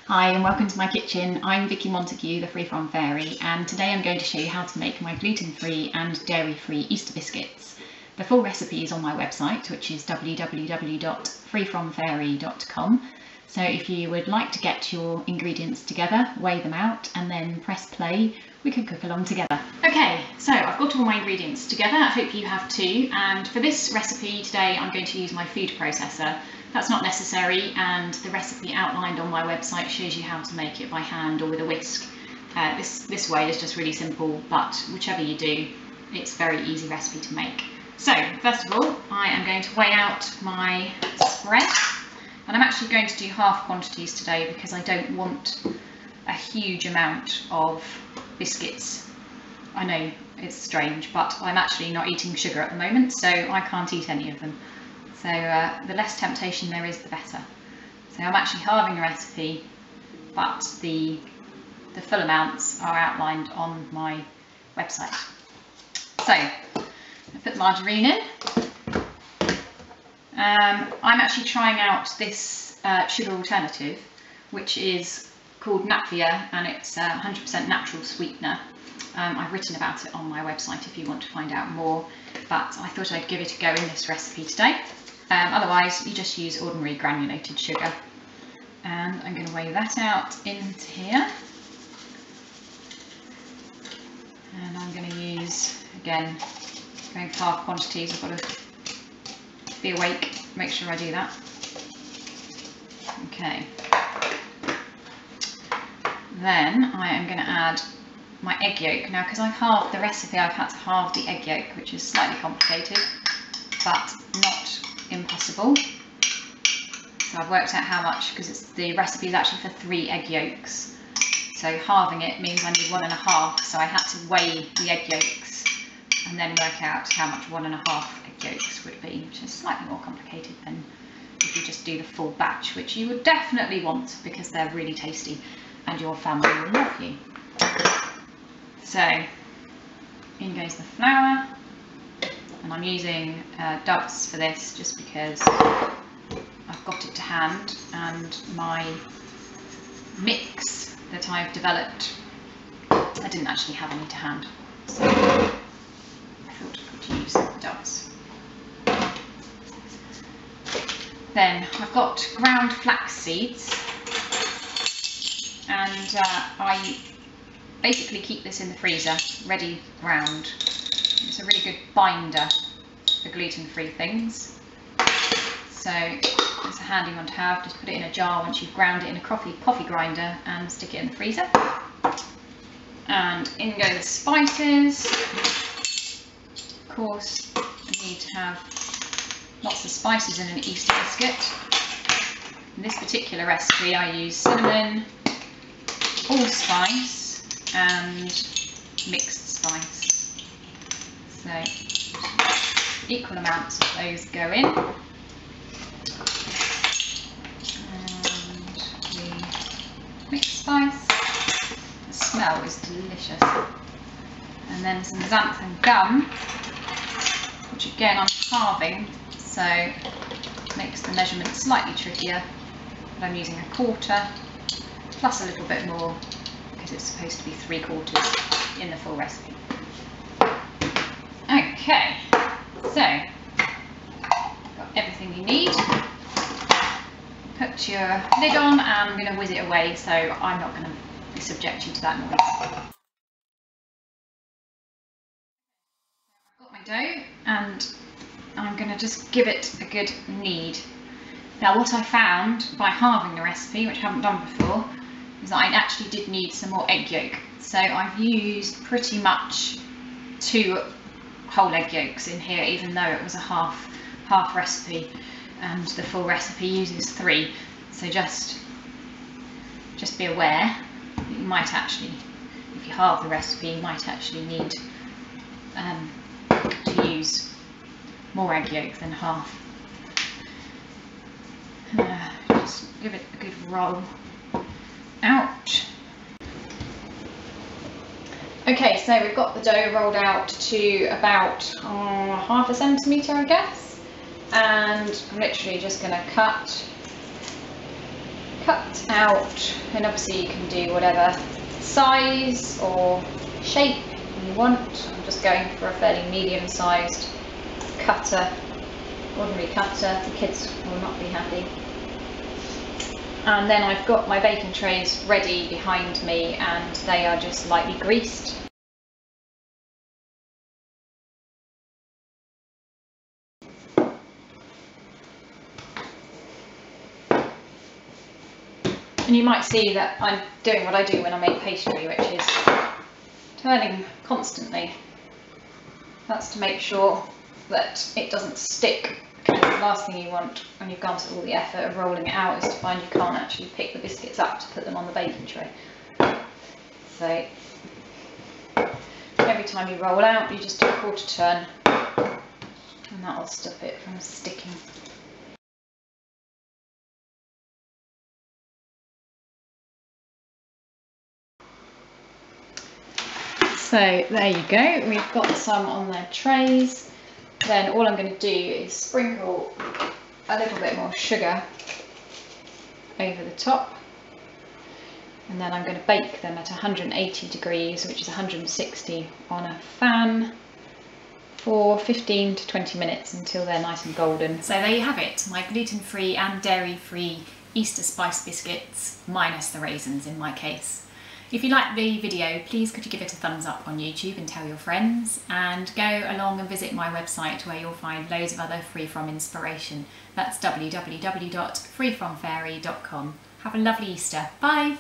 Hi and welcome to my kitchen. I'm Vicky Montague, the Freeform Fairy, and today I'm going to show you how to make my gluten-free and dairy-free Easter biscuits. The full recipe is on my website, which is www.freeformfairy.com. So if you would like to get your ingredients together, weigh them out and then press play, we can cook along together. Okay, so I've got all my ingredients together. I hope you have too. And for this recipe today, I'm going to use my food processor. That's not necessary, and the recipe outlined on my website shows you how to make it by hand or with a whisk. This way is just really simple, but whichever you do, it's a very easy recipe to make. So first of all, I am going to weigh out my spread, and I'm actually going to do half quantities today because I don't want a huge amount of biscuits. I know it's strange, but I'm actually not eating sugar at the moment, so I can't eat any of them. So the less temptation there is, the better. So I'm actually halving the recipe, but the full amounts are outlined on my website. So I put the margarine in. I'm actually trying out this sugar alternative, which is called Natvia, and it's 100% natural sweetener. I've written about it on my website if you want to find out more, but I thought I'd give it a go in this recipe today. Otherwise, you just use ordinary granulated sugar. And I'm going to weigh that out into here. And I'm going to use, again, going for half quantities. I've got to be awake, make sure I do that. Okay. Then I am going to add my egg yolk. Now, because I've halved the recipe, I've had to halve the egg yolk, which is slightly complicated, but not impossible. So I've worked out how much, because the recipe is actually for 3 egg yolks. So halving it means I need 1.5, so I had to weigh the egg yolks and then work out how much 1.5 egg yolks would be, which is slightly more complicated than if you just do the full batch, which you would definitely want because they're really tasty and your family will love you. So in goes the flour. And I'm using Dove's for this just because I've got it to hand, and my mix that I've developed, I didn't actually have any to hand, so I thought I could use Dove's. Then I've got ground flax seeds, and I basically keep this in the freezer ready ground. It's a really good binder for gluten-free things, so it's a handy one to have. Just put it in a jar once you've ground it in a coffee grinder and stick it in the freezer. And in go the spices. Of course, you need to have lots of spices in an Easter biscuit. In this particular recipe I use cinnamon, allspice and mixed spice. So equal amounts of those go in, and the mixed spice, the smell is delicious, and then some xanthan gum, which again I'm halving, so it makes the measurement slightly trickier, but I'm using 1/4 plus a little bit more because it's supposed to be 3/4 in the full recipe. Okay, so got everything you need. Put your lid on, and I'm going to whiz it away, so I'm not going to subject you to that noise. I've got my dough, and I'm going to just give it a good knead. Now, what I found by halving the recipe, which I haven't done before, is that I actually did need some more egg yolk. So I've used pretty much 2 whole egg yolks in here, even though it was a half recipe, and the full recipe uses 3. So just be aware that you might actually, if you halve the recipe, you might actually need to use more egg yolk than half. Just give it a good roll out. Okay, so we've got the dough rolled out to about 1/2 centimetre, I guess, and I'm literally just going to cut cut out, and obviously you can do whatever size or shape you want. I'm just going for a fairly medium-sized cutter, ordinary cutter. The kids will not be happy. And then I've got my baking trays ready behind me, and they are just lightly greased. And you might see that I'm doing what I do when I make pastry, which is turning constantly. That's to make sure that it doesn't stick, because the last thing you want when you've gone to all the effort of rolling it out is to find you can't actually pick the biscuits up to put them on the baking tray. So every time you roll out, you just do a quarter turn, and that will stop it from sticking. So there you go, we've got some on their trays. Then all I'm going to do is sprinkle a little bit more sugar over the top, and then I'm going to bake them at 180 degrees, which is 160 on a fan, for 15 to 20 minutes until they're nice and golden. So there you have it, my gluten-free and dairy-free Easter spice biscuits, minus the raisins in my case. If you liked the video, please could you give it a thumbs up on YouTube and tell your friends, and go along and visit my website where you'll find loads of other free from inspiration. That's www.freefromfairy.com. Have a lovely Easter. Bye!